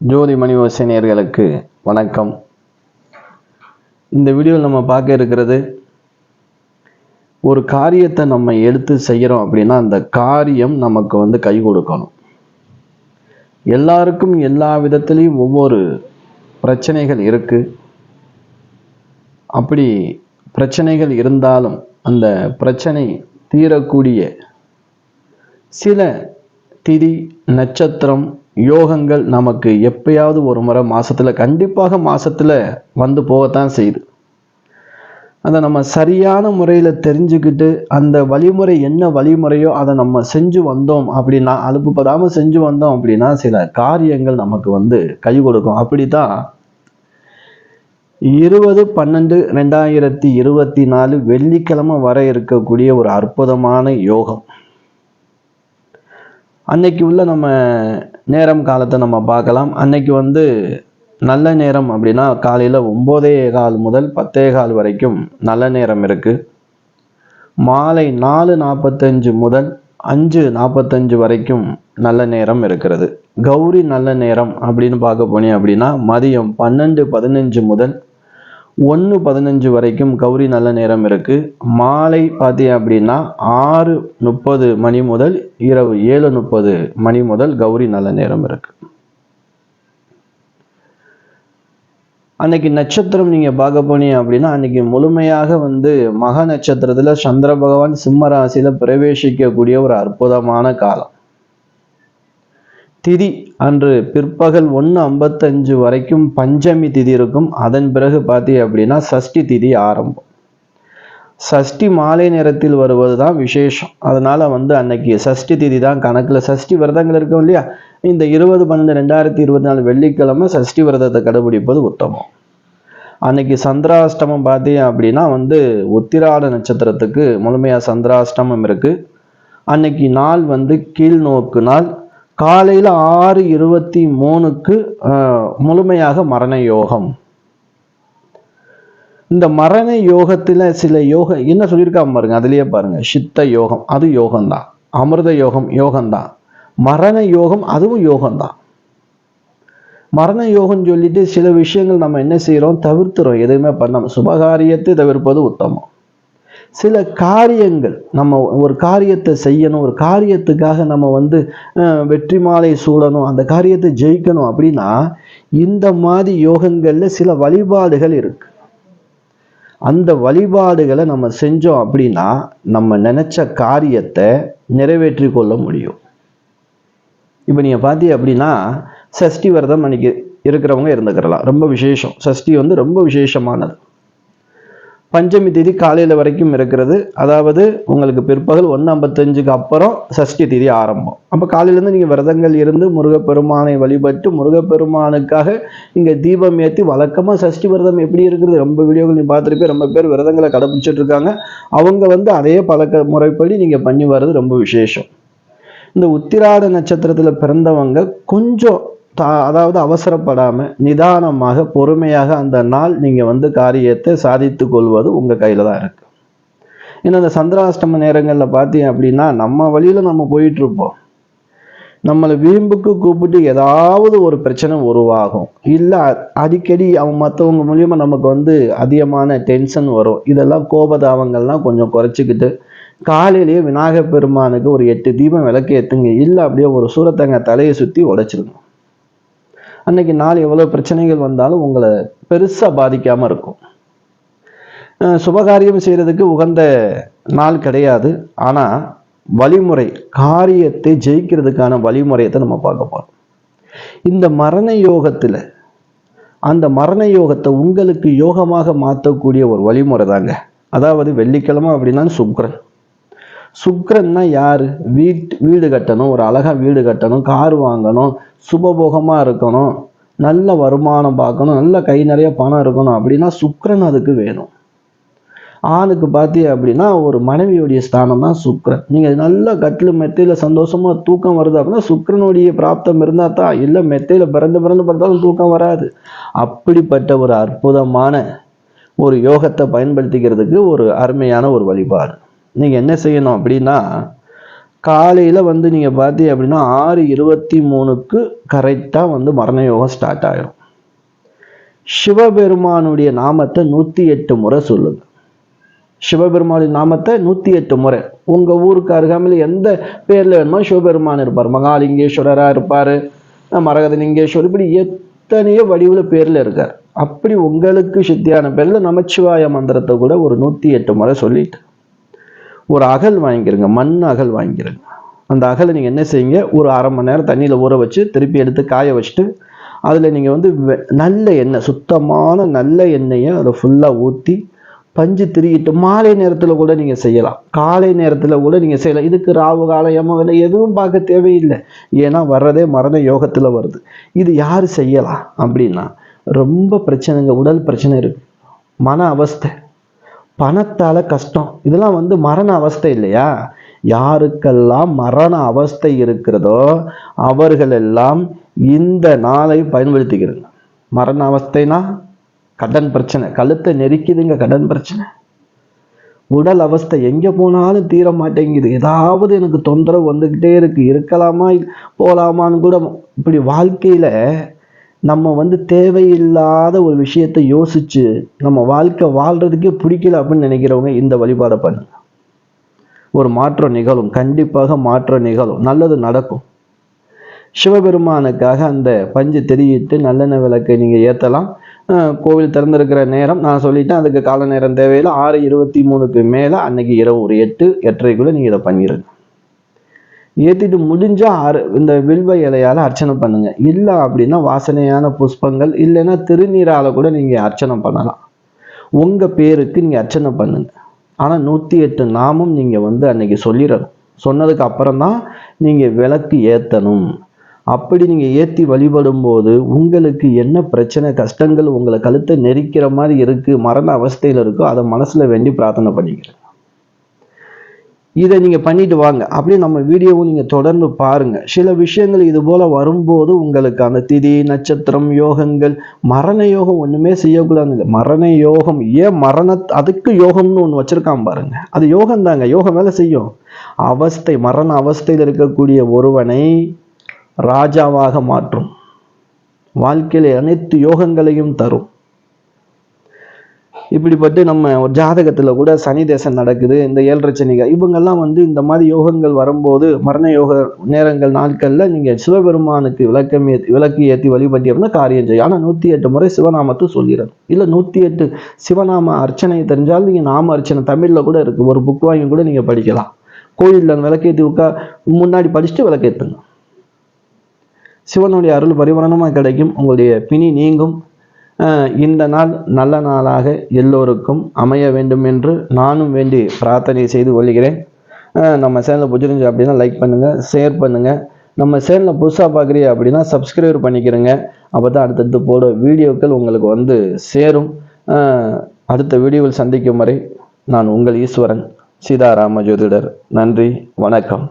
ஜோதி மணி ஓசை நேயர்களுக்கு வணக்கம். இந்த வீடியோவில் நம்ம பார்க்க இருக்கிறது, ஒரு காரியத்தை நம்ம எடுத்து செய்கிறோம் அப்படின்னா அந்த காரியம் நமக்கு கை கொடுக்கணும். எல்லாருக்கும் எல்லா விதத்திலையும் ஒவ்வொரு பிரச்சனைகள் இருக்கு. அப்படி பிரச்சனைகள் இருந்தாலும் அந்த பிரச்சனை தீரக்கூடிய சில திதி நட்சத்திரம் யோகங்கள் நமக்கு எப்பயாவது ஒரு முறை மாசத்துல கண்டிப்பாக வந்து போகத்தான் செய்யுது. அதை நம்ம சரியான முறையில தெரிஞ்சுக்கிட்டு அந்த வழிமுறை என்ன வழிமுறையோ அதை நம்ம செஞ்சு வந்தோம் அப்படின்னா, அலுப்புப்படாம செஞ்சு வந்தோம் அப்படின்னா சில காரியங்கள் நமக்கு கை கொடுக்கும். அப்படித்தான் 20/12/2024 வெள்ளிக்கிழமை வர இருக்கக்கூடிய ஒரு அற்புதமான யோகம். அன்னைக்கு உள்ள நம்ம நேரம் காலத்தை நம்ம பார்க்கலாம். அன்னைக்கு நல்ல நேரம் அப்படின்னா காலையில் 9:15 முதல் 10:15 வரைக்கும் நல்ல நேரம் இருக்கு. மாலை 4:45 முதல் 5:45 வரைக்கும் நல்ல நேரம் இருக்கிறது. கௌரி நல்ல நேரம் அப்படின்னு பார்க்க போனீங்க அப்படின்னா மதியம் 12:15 முதல் 1:15 வரைக்கும் கௌரி நல்ல நேரம் இருக்கு. மாலை பார்த்தீங்க அப்படின்னா 6:30 மணி முதல் இரவு 7:30 மணி முதல் கௌரி நல்ல நேரம் இருக்கு. அன்னைக்கு நட்சத்திரம் நீங்க பார்க்க போனீங்க அப்படின்னா அன்னைக்கு முழுமையாக மக நட்சத்திரத்துல சந்திர பகவான் சிம்ம ராசியில பிரவேசிக்கக்கூடிய ஒரு அற்புதமான காலம். திதி அன்று பிற்பகல் 1:55 வரைக்கும் பஞ்சமி திதி இருக்கும். அதன் பிறகு பார்த்தீங்க அப்படின்னா சஷ்டி திதி ஆரம்பம். சஷ்டி மாலை நேரத்தில் வருவது தான் விசேஷம். அதனால அன்னைக்கு சஷ்டி திதி தான் கணக்குல. சஷ்டி விரதங்கள் இருக்கும் இல்லையா, இந்த 20/12/2024 வெள்ளிக்கிழமை சஷ்டி விரதத்தை கடைபிடிப்பது உத்தமம். அன்னைக்கு சந்திராஷ்டமம் பார்த்தீங்க அப்படின்னா உத்திராட நட்சத்திரத்துக்கு முழுமையா சந்திராஷ்டமம் இருக்கு. அன்னைக்கு நாள் கீழ் நோக்கு நாள். காலையில் 6:23க்கு முழுமையாக மரண யோகம். இந்த மரண யோகத்துல சில யோகம் என்ன சொல்லியிருக்காம பாருங்க, அதுலயே பாருங்க. சித்த யோகம் அது யோகம்தான், அமிர்த யோகம் யோகம்தான், மரண யோகம் அதுவும் யோகம்தான். மரண யோகம் சொல்லிட்டு சில விஷயங்கள் நம்ம என்ன செய்யறோம், தவிர்த்துறோம். எதுவுமே பண்ணாம சுபகாரியத்தை தவிர்ப்பது உத்தமம். சில காரியங்கள் நம்ம ஒரு காரியத்தை செய்யணும், ஒரு காரியத்துக்காக நம்ம வெற்றி மாலை சூடணும், அந்த காரியத்தை ஜெயிக்கணும் அப்படின்னா இந்த மாதிரி யோகங்கள்ல சில வழிபாடுகள் இருக்கு. அந்த வழிபாடுகளை நம்ம செஞ்சோம் அப்படின்னா நம்ம நினைச்ச காரியத்தை நிறைவேற்றி கொள்ள முடியும். இப்ப நீங்க பார்த்தீங்க அப்படின்னா சஷ்டி விரதம் அன்னைக்கு இருக்கிறவங்க இருந்துக்கிறலாம், ரொம்ப விசேஷம். சஷ்டி ரொம்ப விசேஷமானது. பஞ்சமி திதி காலையில வரைக்கும் இருக்கிறது. அதாவது உங்களுக்கு பிற்பகல் 1:55க்கு அப்புறம் சஷ்டி திதி ஆரம்பம். அப்ப காலையிலேருந்து நீங்க விரதங்கள் இருந்து முருகப்பெருமானை வழிபட்டு முருகப்பெருமானுக்காக நீங்க தீபம் ஏற்றி வழக்கமா சஷ்டி விரதம் எப்படி இருக்கிறது, ரொம்ப வீடியோக்கள் நீ பார்த்துருப்பே. ரொம்ப பேர் விரதங்களை கடைபிடிச்சிட்டு இருக்காங்க. அவங்க அதே பழக்க முறைப்படி நீங்க பண்ணி வர்றது ரொம்ப விசேஷம். இந்த உத்திராட நட்சத்திரத்துல பிறந்தவங்க கொஞ்சம் அதாவது அவசரப்படாம நிதானமாக பொறுமையாக அந்த நாள் நீங்க காரியத்தை சாதித்து கொள்வது உங்க கையில தான் இருக்கு. ஏன்னா அந்த சந்திராஷ்டம நேரங்கள்ல பார்த்தீங்க அப்படின்னா நம்ம வழியில நம்ம போயிட்டு இருப்போம். நம்மளை வீம்புக்கு கூப்பிட்டு ஏதாவது ஒரு பிரச்சனை உருவாகும். இல்லை அடிக்கடி மற்றவங்க மூலியமா நமக்கு அதிகமான டென்ஷன் வரும். இதெல்லாம் கோபதாபங்கள்லாம் கொஞ்சம் குறைச்சிக்கிட்டு காலையிலேயே விநாயகர் பெருமானுக்கு ஒரு 8 தீபம் விளக்கு ஏற்றுங்க. இல்லை அப்படியே ஒரு சூரத்தங்க தலையை சுற்றி உடைச்சிருங்க. அன்னைக்கு நாள் எவ்வளவு பிரச்சனைகள் வந்தாலும் உங்களை பெருசா பாதிக்காம இருக்கும். சுபகாரியம் செய்யறதுக்கு உகந்த நாள் கிடையாது. ஆனா வழிமுறை, காரியத்தை ஜெயிக்கிறதுக்கான வழிமுறையத்தை நம்ம பார்க்க போறோம். இந்த மரண யோகத்துல அந்த மரண யோகத்தை உங்களுக்கு யோகமாக மாற்றக்கூடிய ஒரு வழிமுறை தாங்க. அதாவது வெள்ளிக்கிழமை அப்படின்னா சுக்கிரன். சுக்கிரன்னா யாரு, வீடு கட்டணும், ஒரு அழகா வீடு கட்டணும், கார் வாங்கணும், சுபபோகமா இருக்கணும், நல்ல வருமானம் பார்க்கணும், நல்ல கை நிறைய பணம் இருக்கணும் அப்படின்னா சுக்கிரன் அதுக்கு வேணும். ஆணுக்கு பார்த்தீங்க அப்படின்னா ஒரு மனைவியுடைய ஸ்தானம் தான் சுக்கிரன். நீங்க நல்ல கட்டில மெத்தையில சந்தோஷமா தூக்கம் வருது அப்படின்னா சுக்கிரனுடைய பிராப்தம் இருந்தா தான். இல்லை மெத்தையில பிறந்து பார்த்தாலும் தூக்கம் வராது. அப்படிப்பட்ட ஒரு அற்புதமான ஒரு யோகத்தை பயன்படுத்திக்கிறதுக்கு ஒரு அருமையான ஒரு வழிபாடு. நீங்க என்ன செய்யணும் அப்படின்னா காலையில் வந்து நீங்கள் பார்த்தீங்க அப்படின்னா 6:23க்கு கரெக்டாக மரண யோகம் ஸ்டார்ட் ஆகிடும். சிவபெருமானுடைய நாமத்தை 108 முறை சொல்லுங்க. சிவபெருமானுடைய நாமத்தை 108 முறை. உங்கள் ஊருக்கு அருகாமையில் எந்த பேரில் வேணுமோ சிவபெருமான் இருப்பார். மகாலிங்கேஸ்வரராக இருப்பார், மரகதலிங்கேஸ்வரர், இப்படி எத்தனையோ வடிவில் பேரில் இருக்கார். அப்படி உங்களுக்கு சித்தியான பேரில் நமச்சிவாய மந்திரத்தை கூட ஒரு 108 முறை சொல்லிட்டு ஒரு அகல் வாங்கிக்கிறங்க, மண் அகல் வாங்கிக்கிறங்க. அந்த அகலை நீங்கள் என்ன செய்யுங்க, ஒரு அரை மணி நேரம் தண்ணியில் ஊற வச்சு திருப்பி எடுத்து காய வச்சுட்டு அதில் நீங்கள் நல்ல எண்ணெய், சுத்தமான நல்ல எண்ணெயை அதை ஃபுல்லாக ஊற்றி பஞ்சு திரியிட்டு மாலை நேரத்தில் கூட நீங்கள் செய்யலாம், காலை நேரத்தில் கூட நீங்கள் செய்யலாம். இதுக்கு ராவு காலம் யமகண்டம் எதுவும் பார்க்க தேவையில்லை. ஏன்னா வர்றதே மரண யோகத்தில் வருது. இது யார் செய்யலாம் அப்படின்னா, ரொம்ப பிரச்சனைங்க, உடல் பிரச்சனை இருக்கு, மன அவஸ்தை, பணத்தால் கஷ்டம், இதெல்லாம் மரண அவஸ்தை இல்லையா? யாருக்கெல்லாம் மரண அவஸ்தை இருக்கிறதோ அவர்களெல்லாம் இந்த நாளை பயன்படுத்திக்கிறது. மரண அவஸ்தைனா கடன் பிரச்சனை, கழுத்தை நெரிக்குதுங்க கடன் பிரச்சனை. உடல் அவஸ்தை எங்கே போனாலும் தீர மாட்டேங்குது, ஏதாவது எனக்கு தொந்தரவு வந்துக்கிட்டே இருக்கு, இருக்கலாமா போகலாமான்னு கூட. இப்படி வாழ்க்கையில் நம்ம தேவையில்லாத ஒரு விஷயத்தை யோசிச்சு நம்ம வாழ்க்கை வாழ்றதுக்கே பிடிக்கல அப்படின்னு நினைக்கிறவங்க இந்த வழிபாடை பண்ணுங்க. ஒரு மாற்றம் நிகழும், கண்டிப்பாக மாற்றம் நிகழும், நல்லது நடக்கும். சிவபெருமானுக்காக அந்த பஞ்சு தெரியிட்டு நல்லெண்ணெய் விளக்கை நீங்கள் ஏற்றலாம். கோவில் திறந்திருக்கிற நேரம் நான் சொல்லிட்டேன், அதுக்கு கால நேரம் தேவையில்லை. 6:23க்கு மேலே அன்னைக்கு இரவு ஒரு 8-8:30க்குள்ளே நீங்கள் இதை பண்ணிடுங்க. ஏற்றிட்டு முடிஞ்சால் இந்த வில்வ இலையால் அர்ச்சனை பண்ணுங்க. இல்லை அப்படின்னா வாசனையான புஷ்பங்கள், இல்லைன்னா திருநீரால் கூட நீங்கள் அர்ச்சனை பண்ணலாம். உங்கள் பேருக்கு நீங்கள் அர்ச்சனை பண்ணுங்க. ஆனால் 108 நாமம் நீங்கள் அன்னைக்கு சொல்லிடணும். சொன்னதுக்கு அப்புறம் தான் நீங்கள் விளக்கு ஏற்றணும். அப்படி நீங்கள் ஏற்றி வழிபடும் போது உங்களுக்கு என்ன பிரச்சனை, கஷ்டங்கள், உங்களை கழுத்தை நெரிக்கிற மாதிரி இருக்குது, மரண அவஸ்தையில் இருக்கோ, அதை மனசில் வேண்டி பிரார்த்தனை பண்ணிக்கிறேன். இதை நீங்கள் பண்ணிட்டு வாங்க. அப்படியே நம்ம வீடியோவும் நீங்கள் தொடர்ந்து பாருங்க. சில விஷயங்கள் இது போல வரும்போது உங்களுக்கு அந்த திதி நட்சத்திரம் யோகங்கள், மரண யோகம் ஒண்ணுமே செய்யக்கூடாதுங்க. மரண யோகம் ஏன் அதுக்கு யோகம்னு ஒன்று வச்சிருக்கான் பாருங்க, அது யோகம் தாங்க. யோகம் வேலை செய்யும். அவஸ்தை, மரண அவஸ்தையில் இருக்கக்கூடிய ஒருவனை ராஜாவாக மாற்றும், வாழ்க்கையில அனைத்து யோகங்களையும் தரும். இப்படிப்பட்டு நம்ம ஒரு ஜாதகத்துல கூட சனி தேசம் நடக்குது, இந்த 7 சனிகள், இவங்கெல்லாம் இந்த மாதிரி யோகங்கள் வரும்போது, மரண யோக நேரங்கள் நாட்கள்ல நீங்க சிவபெருமானுக்கு விளக்கு ஏற்றி வழிபட்டி அப்படின்னா காரியம் செய்யும். ஆனா 108 முறை சிவநாமத்தை சொல்லிடணும். இல்ல 108 சிவநாம அர்ச்சனை தெரிஞ்சாலும் நீங்க நாம அர்ச்சனை தமிழ்ல கூட இருக்கு, ஒரு புக் வாங்கி கூட நீங்க படிக்கலாம். கோயில்ல விளக்கேற்றி முன்னாடி படிச்சுட்டு விளக்கேற்றுங்க. சிவனுடைய அருள் பரிபூரணமாக கிடைக்கும், உங்களுடைய பிணி நீங்கும். இந்த நாள் நல்ல நாளாக எல்லோருக்கும் அமைய வேண்டும் என்று நானும் வேண்டி பிரார்த்தனை செய்து கொள்கிறேன். நம்ம சேனலை பிடிச்சிருந்துச்சு அப்படின்னா லைக் பண்ணுங்கள், ஷேர் பண்ணுங்கள். நம்ம சேனலை புதுசாக பார்க்குறீங்க அப்படின்னா சப்ஸ்கிரைப் பண்ணிக்கிறேங்க. அப்போ தான் அடுத்தடுத்து போட வீடியோக்கள் உங்களுக்கு சேரும். அடுத்த வீடியோவில் சந்திக்கும் வரை நான் உங்கள் ஈஸ்வரன், சீதாராம ஜோதிடர். நன்றி, வணக்கம்.